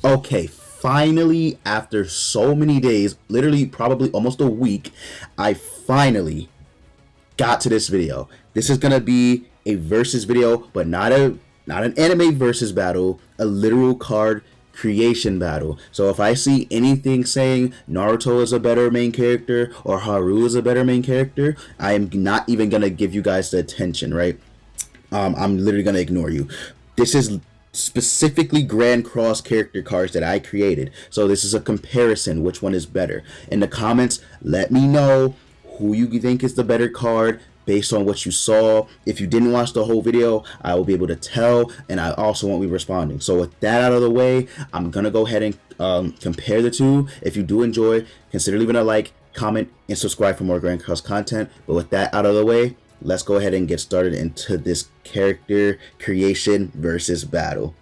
Okay, finally, after so many days, literally probably almost a week, I finally got to this video. This is gonna be a versus video, but not an anime versus battle, a literal card creation battle. So if I see anything saying Naruto is a better main character or Haru is a better main character, I am not even gonna give you guys the attention, right? I'm literally gonna ignore you. This is specifically Grand Cross character cards that I created. So this is a comparison, which one is better. In the comments, let me know who you think is the better card based on what you saw. If you didn't watch the whole video, I will be able to tell, and I also won't be responding. So with that out of the way, I'm gonna go ahead and compare the two. If you do enjoy, consider leaving a like, comment, and subscribe for more Grand Cross content. But with that out of the way, let's go ahead and get started into this character creation versus battle.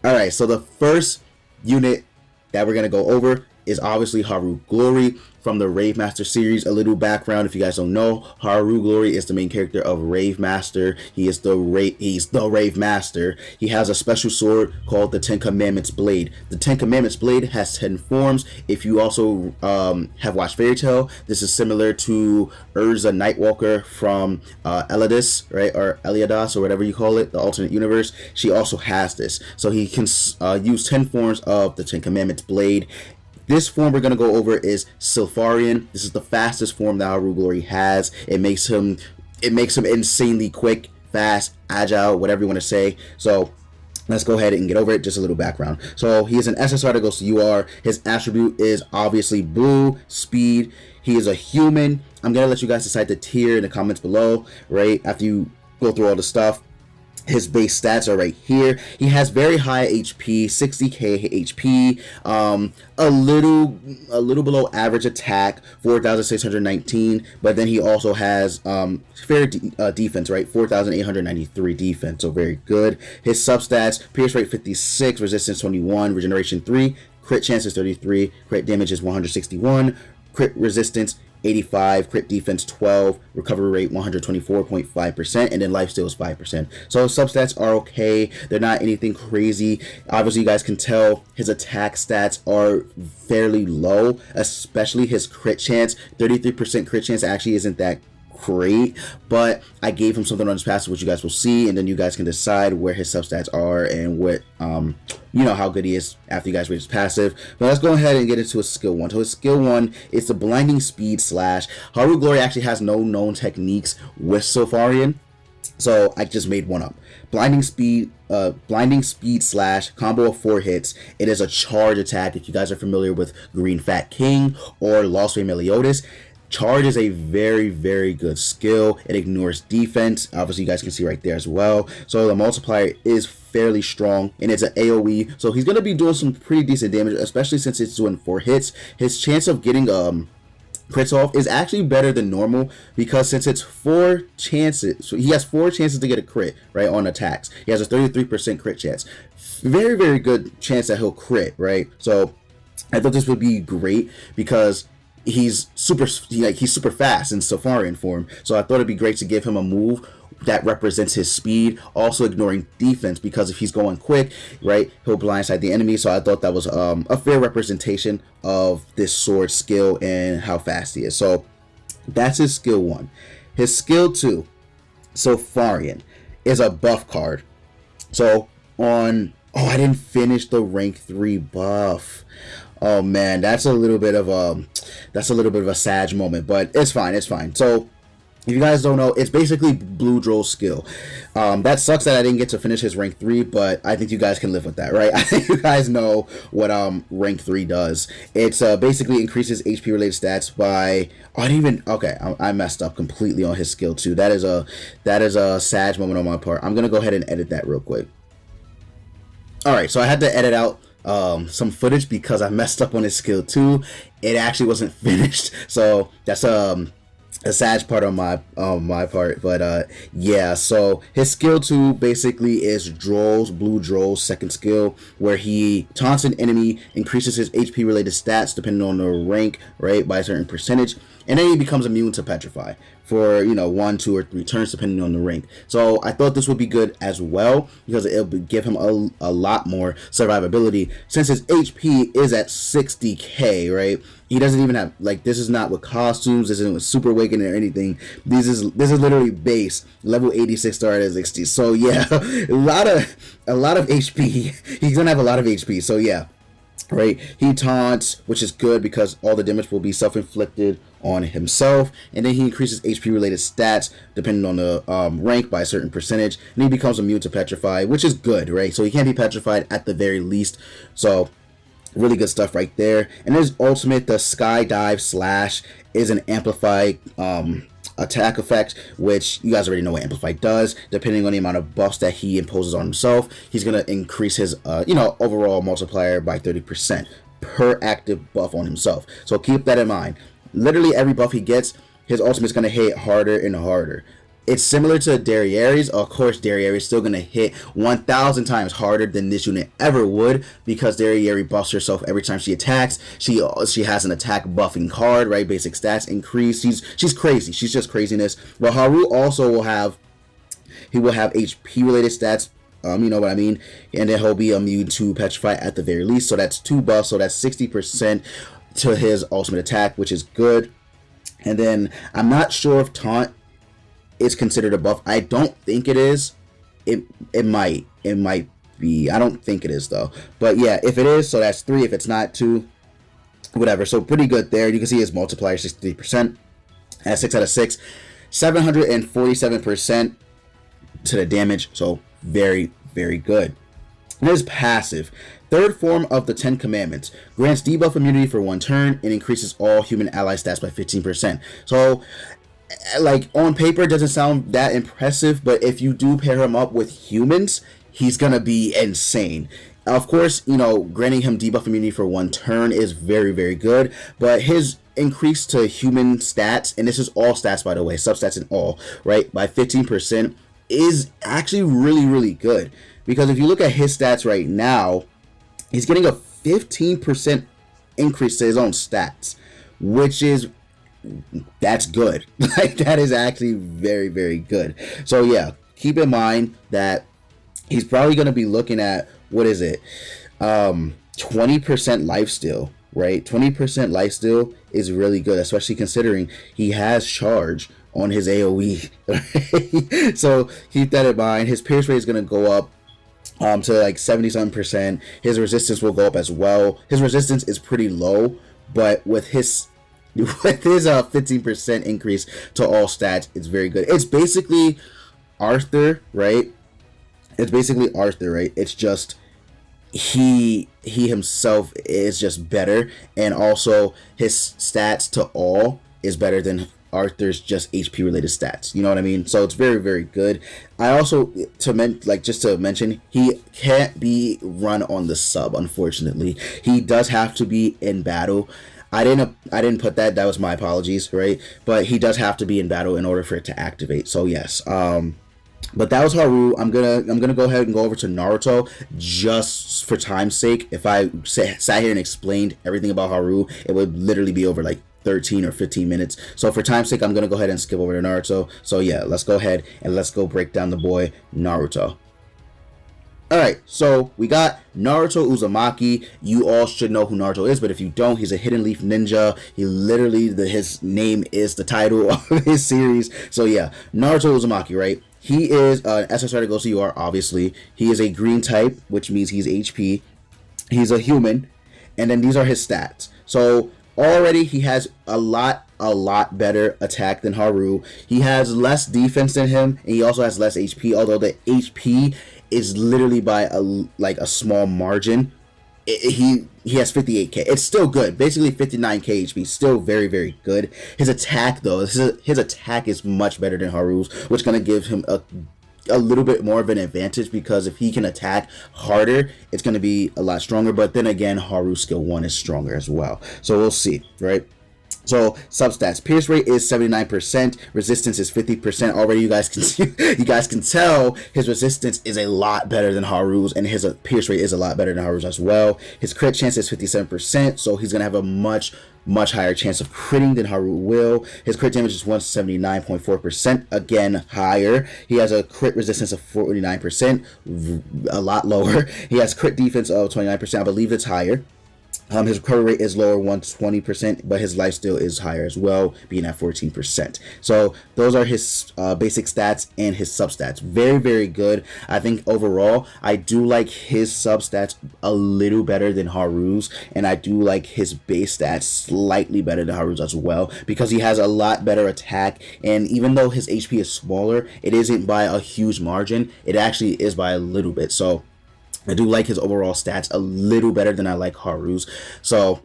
Alright, so the first unit that we're going to go over is obviously Haru Glory from the Rave Master series. A little background, if you guys don't know, Haru Glory is the main character of Rave Master. He's the Rave Master. He has a special sword called the Ten Commandments Blade. The Ten Commandments Blade has 10 forms. If you also have watched Fairy Tail, this is similar to Urza Nightwalker from Elidas, right, or Eliadas, or whatever you call it, the alternate universe. She also has this, so he can use 10 forms of the Ten Commandments Blade. This form we're going to go over is Sylpharian. This is the fastest form that Haru Glory has. It makes him insanely quick, fast, agile, whatever you want to say. So let's go ahead and get over it. Just a little background. So he is an SSR that goes to UR. His attribute is obviously blue, speed. He is a human. I'm going to let you guys decide the tier in the comments below, right, after you go through all the stuff. His base stats are right here. He has very high HP, 60k HP, a little below average attack, 4,619. But then he also has fair defense, right? 4,893 defense, so very good. His substats: pierce rate 56, resistance 21, regeneration 3, crit chances 33, crit damage is 161, crit resistance 85, crit defense 12, recovery rate 124.5%, and then lifesteal is 5%. So substats are okay. They're not anything crazy. Obviously, you guys can tell his attack stats are fairly low, especially his crit chance. 33% crit chance actually isn't that great, but I gave him something on his passive, which you guys will see, and then you guys can decide where his substats are and what you know, how good he is after you guys read his passive. But let's go ahead and get into his skill 1. So his skill 1 is the blinding speed slash. Haru Glory actually has no known techniques with Sylpharian, so I just made one up. Blinding speed slash, combo of 4 hits. It is a charge attack. If you guys are familiar with Green Fat King or Lost Way Meliodas, charge is a very, very good skill. It ignores defense. Obviously, you guys can see right there as well. So the multiplier is fairly strong, and it's an AoE. So he's going to be doing some pretty decent damage, especially since it's doing 4 hits. His chance of getting crits off is actually better than normal, because since it's 4 chances, so he has 4 chances to get a crit, right, on attacks. He has a 33% crit chance. Very, very good chance that he'll crit, right? So I thought this would be great because he's super fast in Sylpharian form, so I thought it'd be great to give him a move that represents his speed, also ignoring defense, because if he's going quick, right, he'll blindside the enemy. So I thought that was a fair representation of this sword skill and how fast he is. So that's his skill 1. His skill 2, Sylpharian, is a buff card. So on, I didn't finish the rank 3 buff. Oh man, that's a little bit of a sad moment, but it's fine. So if you guys don't know, it's basically Blue Droll's skill. That sucks that I didn't get to finish his rank 3, but I think you guys can live with that, right? I think you guys know what rank 3 does. It's basically increases HP related stats by, I messed up completely on his skill 2. That is a sad moment on my part. I'm gonna go ahead and edit that real quick. Alright, so I had to edit out some footage because I messed up on his skill 2. It actually wasn't finished, so that's a sad part on my part. But yeah, so his skill 2 basically is Blue Droll's second skill, where he taunts an enemy, increases his HP related stats depending on the rank, right, by a certain percentage, and then he becomes immune to petrify for, you know, 1, 2, or 3 turns depending on the rank. So I thought this would be good as well because it'll give him a lot more survivability since his HP is at 60k, right? He doesn't even have, like, this is not with costumes, this isn't with super awakening or anything. This is literally base level 86 started at 60. So yeah, a lot of HP. He's gonna have a lot of HP. So yeah, right? He taunts, which is good because all the damage will be self-inflicted on himself, and then he increases HP related stats depending on the rank by a certain percentage, and he becomes immune to petrify, which is good, right? So he can't be petrified at the very least. So really good stuff right there. And his ultimate, the skydive slash, is an amplified attack effect, which you guys already know what amplify does. Depending on the amount of buffs that he imposes on himself, he's gonna increase his you know, overall multiplier by 30% per active buff on himself. So keep that in mind. Literally every buff he gets, his ultimate is gonna hit harder and harder. It's similar to Derriere's. Of course, Derriere is still going to hit 1,000 times harder than this unit ever would because Derriere buffs herself every time she attacks. She has an attack buffing card, right? Basic stats increase. She's crazy. She's just craziness. But Haru also will have HP related stats. You know what I mean? And then he'll be immune to petrify at the very least. So that's 2 buffs. So that's 60% to his ultimate attack, which is good. And then I'm not sure if taunt is considered a buff. I don't think it is. It might be. I don't think it is though. But yeah, if it is, so that's 3. If it's not, 2. Whatever. So pretty good there. You can see his multiplier 63% at 6 out of 6, 747% to the damage. So very, very good. And his passive, third form of the 10 commandments, grants debuff immunity for 1 turn and increases all human ally stats by 15%. So like on paper it doesn't sound that impressive, but if you do pair him up with humans, he's gonna be insane. Of course, you know, granting him debuff immunity for 1 turn is very, very good, but his increase to human stats, and this is all stats by the way, substats and all, right, by 15% is actually really, really good. Because if you look at his stats right now, he's getting a 15% increase to his own stats, which is, that's good. Like, that is actually very, very good. So yeah, keep in mind that he's probably going to be looking at, what is it, 20% lifesteal, right? 20% lifesteal is really good, especially considering he has charge on his AoE. Right? So keep that in mind. His pierce rate is going to go up to like 77%. His resistance will go up as well. His resistance is pretty low, but with his 15% increase to all stats, it's very good. It's basically Arthur, right? It's just he himself is just better, and also his stats to all is better than Arthur's just HP related stats. You know what I mean? So it's very, very good. I also just to mention, he can't be run on the sub, unfortunately. He does have to be in battle. I didn't put that. That was my apologies, right? But he does have to be in battle in order for it to activate. So yes. But that was Haru. I'm gonna go ahead and go over to Naruto just for time's sake. If I sat here and explained everything about Haru, it would literally be over like 13 or 15 minutes. So for time's sake, I'm gonna go ahead and skip over to Naruto. So yeah, let's go ahead and let's go break down the boy Naruto. Alright, so we got Naruto Uzumaki. You all should know who Naruto is, but if you don't, he's a hidden leaf ninja. He literally, his name is the title of his series. So yeah, Naruto Uzumaki, right? He is an SSR to go CUR, obviously. He is a green type, which means he's HP. He's a human, and then these are his stats. So already he has a lot better attack than Haru. He has less defense than him, and he also has less HP, although the HP is literally by a small margin. He has 58k. It's still good. Basically 59k HP. Still very, very good. His attack though, his attack is much better than Haru's, which is gonna give him a little bit more of an advantage, because if he can attack harder, it's gonna be a lot stronger. But then again, Haru's skill 1 is stronger as well. So we'll see, right? So substats: pierce rate is 79%, resistance is 50%. Already you guys can tell his resistance is a lot better than Haru's, and his pierce rate is a lot better than Haru's as well. His crit chance is 57%, so he's gonna have a much higher chance of critting than Haru will. His crit damage is 179.4%, again higher. He has a crit resistance of 49%, a lot lower. He has crit defense of 29%, I believe it's higher. His recovery rate is lower, 120%, but his lifesteal is higher as well, being at 14%. So those are his basic stats and his substats. Very good. I think overall, I do like his substats a little better than Haru's, and I do like his base stats slightly better than Haru's as well, because he has a lot better attack, and even though his HP is smaller, it isn't by a huge margin. It actually is by a little bit. So I do like his overall stats a little better than I like Haru's. So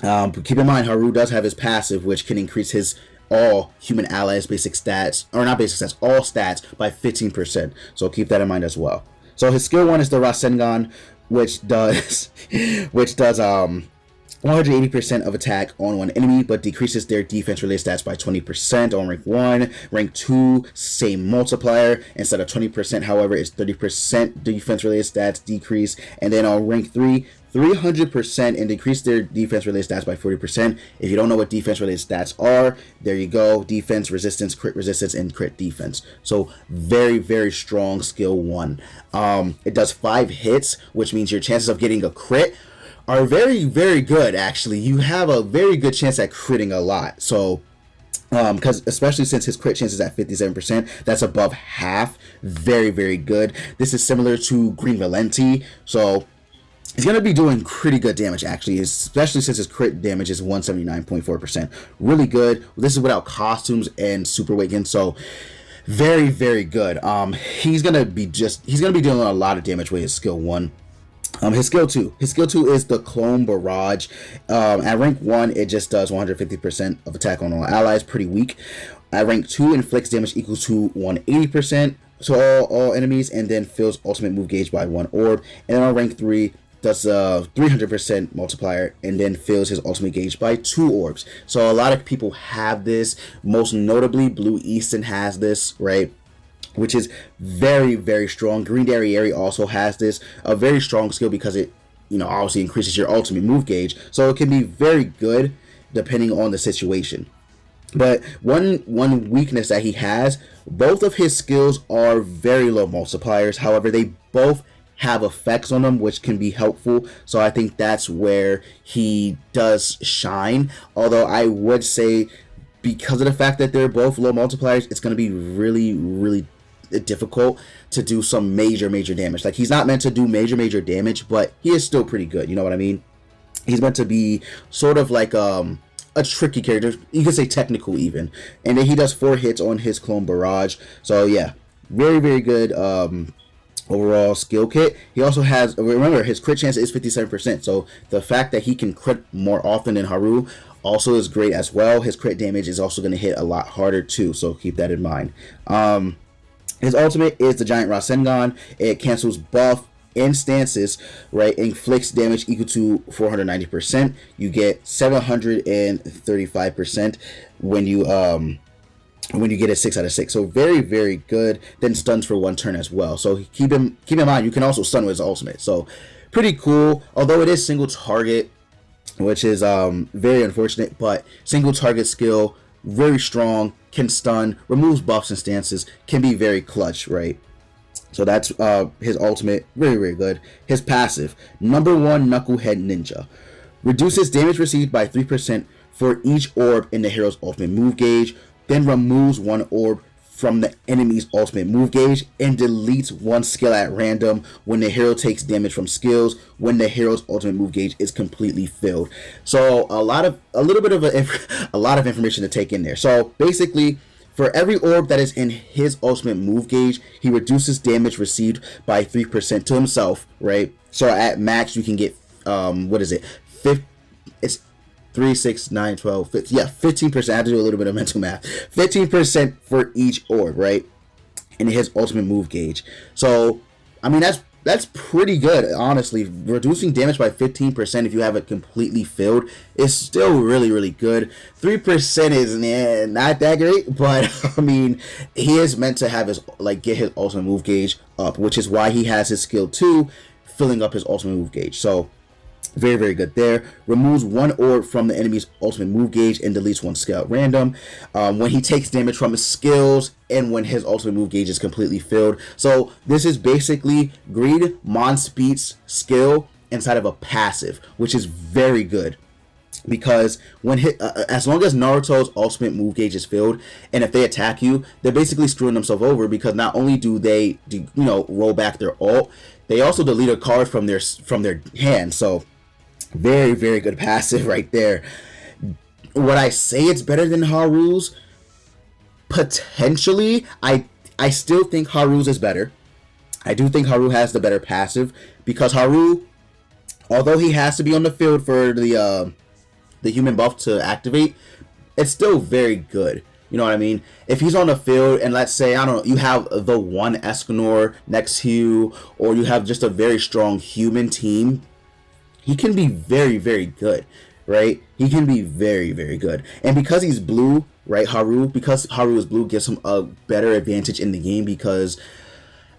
keep in mind, Haru does have his passive, which can increase his all human allies basic stats, or not basic stats, all stats by 15%. So keep that in mind as well. So his skill 1 is the Rasengan, which does 180% of attack on one enemy, but decreases their defense-related stats by 20% on rank 1. Rank 2, same multiplier. Instead of 20%, however, it's 30% defense-related stats decrease. And then on rank 3, 300% and decrease their defense-related stats by 40%. If you don't know what defense-related stats are, there you go. Defense, resistance, and crit defense. So very strong skill 1. It does 5 hits, which means your chances of getting a crit are very good. Actually, you have a very good chance at critting a lot. So because especially since his crit chance is at 57%, that's above half. Very good. This is similar to Green Valenti, so he's going to be doing pretty good damage, actually, especially since his crit damage is 179.4%. Really good. This is without costumes and super awaken, so very good. He's going to be dealing a lot of damage with his skill 1. His skill 2 is the Clone Barrage. At rank 1, it just does 150% of attack on all allies, pretty weak. At rank 2, inflicts damage equal to 180% to all enemies, and then fills ultimate move gauge by 1 orb. And then on rank 3, does 300% multiplier, and then fills his ultimate gauge by 2 orbs. So a lot of people have this, most notably Blue Easton has this, right? Which is very strong. Green Derriere also has this, a very strong skill, because it, obviously increases your ultimate move gauge. So it can be very good depending on the situation. But one weakness that he has, both of his skills are very low multipliers. However, they both have effects on them, which can be helpful. So I think that's where he does shine. Although I would say, because of the fact that they're both low multipliers, it's going to be really difficult to do some major damage. Like, he's not meant to do major damage, but he is still pretty good, you know what I mean? He's meant to be sort of like a tricky character, you could say technical even. And then he does 4 hits on his Clone Barrage. So yeah, very good overall skill kit. He also has, remember, his crit chance is 57%, so the fact that he can crit more often than Haru also is great as well. His crit damage is also going to hit a lot harder too, so keep that in mind. His ultimate is the Giant Rasengan. It cancels buff instances, right? Inflicts damage equal to 490%. You get 735% when you get a 6 out of 6. So very good. Then stuns for 1 turn as well. So keep in mind, you can also stun with his ultimate. So pretty cool. Although it is single target, which is very unfortunate, but single target skill, very strong, can stun, removes buffs and stances, can be very clutch, right? So that's his ultimate, very good. His passive, number 1 Knucklehead Ninja, reduces damage received by 3% for each orb in the hero's ultimate move gauge, then removes 1 orb from the enemy's ultimate move gauge, and deletes 1 skill at random when the hero takes damage from skills when the hero's ultimate move gauge is completely filled. So a lot of information to take in there. So basically, for every orb that is in his ultimate move gauge, he reduces damage received by 3% to himself, right? So at max, you can get it's 3, 6, 9, 12, 15, yeah, 15%. I have to do a little bit of mental math. 15% for each orb, right? In his ultimate move gauge. So, I mean, that's that's pretty good, honestly. Reducing damage by 15% if you have it completely filled is still really, really good. 3% is not that great, but I mean, he is meant to have his, like, get his ultimate move gauge up, which is why he has his skill 2 filling up his ultimate move gauge. So very, very good there. Removes one orb from the enemy's ultimate move gauge and deletes one skill at random. When he takes damage from his skills and when his ultimate move gauge is completely filled. So this is basically Greed Monspeed's skill inside of a passive, which is very good. Because when hit, as long as Naruto's ultimate move gauge is filled, and if they attack you, they're basically screwing themselves over, because not only do they roll back their ult, they also delete a card from their hand. So very, very good passive right there. Would I say it's better than Haru's? Potentially. I still think Haru's is better. I do think Haru has the better passive, because Haru, although he has to be on the field for the human buff to activate, it's still very good. You know what I mean? If he's on the field and let's say, I don't know, you have the one Escanor next to you, or you have just a very strong human team, he can be very, very good, right? He can be very, very good. And because he's blue, right, because Haru is blue, gives him a better advantage in the game, because,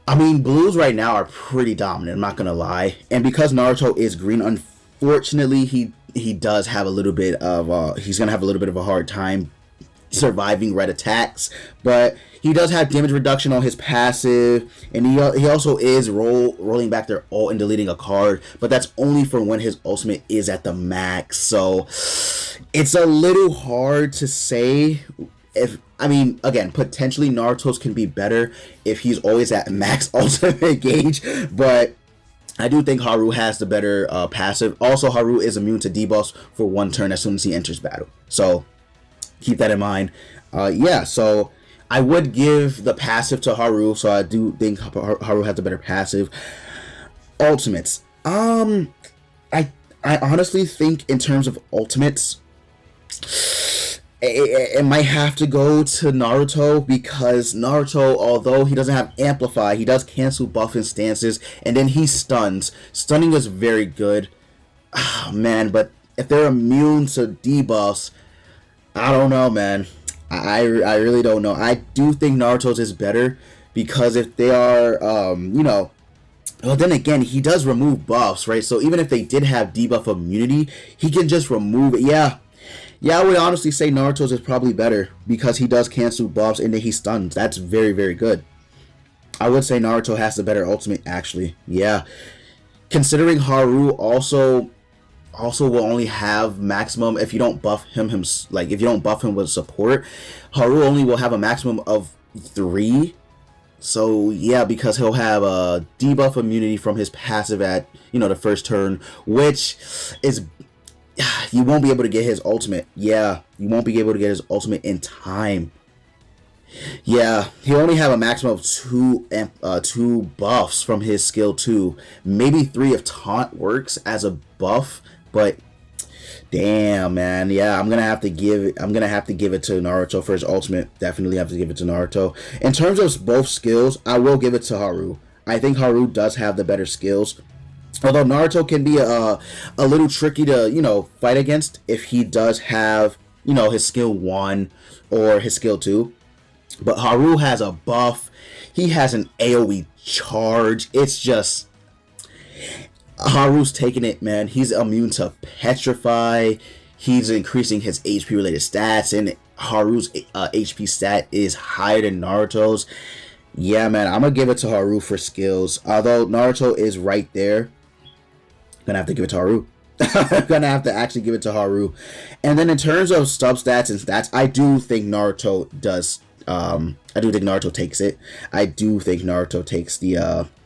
I mean, blues right now are pretty dominant, I'm not going to lie. And because Naruto is green, unfortunately, he does have a little bit of, he's going to have a little bit of a hard time surviving red attacks, but he does have damage reduction on his passive, and he also is rolling back their ult and deleting a card, but that's only for when his ultimate is at the max. So it's a little hard to say. If, I mean, again, potentially Naruto's can be better if he's always at max ultimate gauge, but I do think Haru has the better passive. Also, Haru is immune to debuffs for 1 turn as soon as he enters battle, so keep that in mind. Yeah, so I would give the passive to Haru, so I do think Haru has the better passive. Ultimates. I honestly think in terms of ultimates, it might have to go to Naruto, because Naruto, although he doesn't have Amplify, he does cancel buff and stances, and then he stuns. Stunning is very good. Oh, man, but if they're immune to debuffs, I don't know, man. I really don't know. I do think Naruto's is better, because if they are, well, then again, he does remove buffs, right? So even if they did have debuff immunity, he can just remove it. Yeah, I would honestly say Naruto's is probably better, because he does cancel buffs and then he stuns. That's very, very good. I would say Naruto has the better ultimate, actually. Yeah. Considering Haru also will only have maximum, if you don't buff him if you don't buff him with support, Haru only will have a maximum of 3. So yeah, because he'll have a debuff immunity from his passive at the first turn, which is, you won't be able to get his ultimate. Yeah, you won't be able to get his ultimate in time. Yeah, he'll only have a maximum of 2 buffs from his skill 2, maybe 3 if taunt works as a buff. But damn, man, yeah, I'm gonna have to give it to Naruto for his ultimate. Definitely have to give it to Naruto. In terms of both skills, I will give it to Haru. I think Haru does have the better skills. Although Naruto can be a little tricky to fight against if he does have his skill 1 or his skill 2. But Haru has a buff. He has an AoE charge. It's just, Haru's taking it, man. He's immune to Petrify. He's increasing his HP related stats, and Haru's HP stat is higher than Naruto's. Yeah, man, I'm gonna give it to Haru for skills. Although Naruto is right there, I'm gonna have to give it to Haru. I'm gonna have to actually give it to Haru. And then in terms of substats and stats, I do think Naruto does. I do think Naruto takes it. I do think Naruto takes the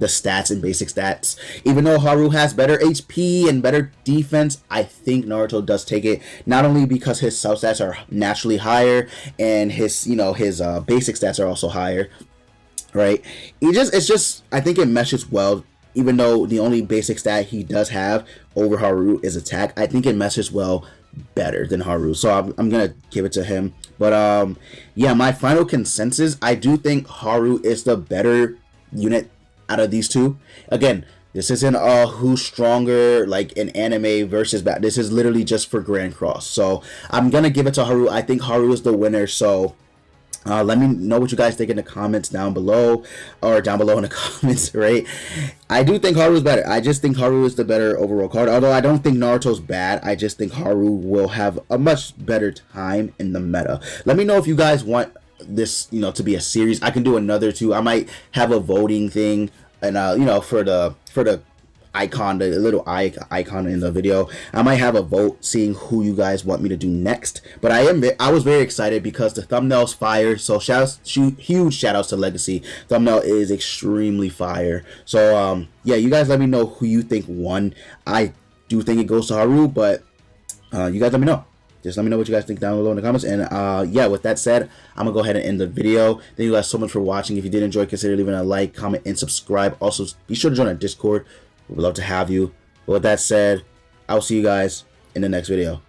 stats and basic stats. Even though Haru has better HP and better defense, I think Naruto does take it. Not only because his substats are naturally higher and his basic stats are also higher, right? It's just I think it meshes well. Even though the only basic stat he does have over Haru is attack, I think it meshes well better than Haru. So I'm gonna give it to him. But yeah, my final consensus, I do think Haru is the better unit out of these two. Again, this isn't who's stronger like an anime versus bat. This is literally just for Grand Cross. So I'm gonna give it to Haru. I think Haru is the winner. So let me know what you guys think in the comments down below, or down below in the comments, right? I do think Haru is better. I just think Haru is the better overall card. Although I don't think Naruto's bad. I just think Haru will have a much better time in the meta. Let me know if you guys want this, you know, to be a series. I can do another too. I might have a voting thing, and you know, for the icon, the little icon in the video, I might have a vote seeing who you guys want me to do next. But I was very excited because the thumbnail's fire. So huge shout outs to Legacy. Thumbnail is extremely fire. So yeah, you guys let me know who you think won. I do think it goes to Haru, but you guys let me know. Just let me know what you guys think down below in the comments. And yeah, with that said, I'm gonna go ahead and end the video. Thank you guys so much for watching. If you did enjoy, consider leaving a like, comment, and subscribe. Also, be sure to join our Discord. We would love to have you. But with that said, I'll see you guys in the next video.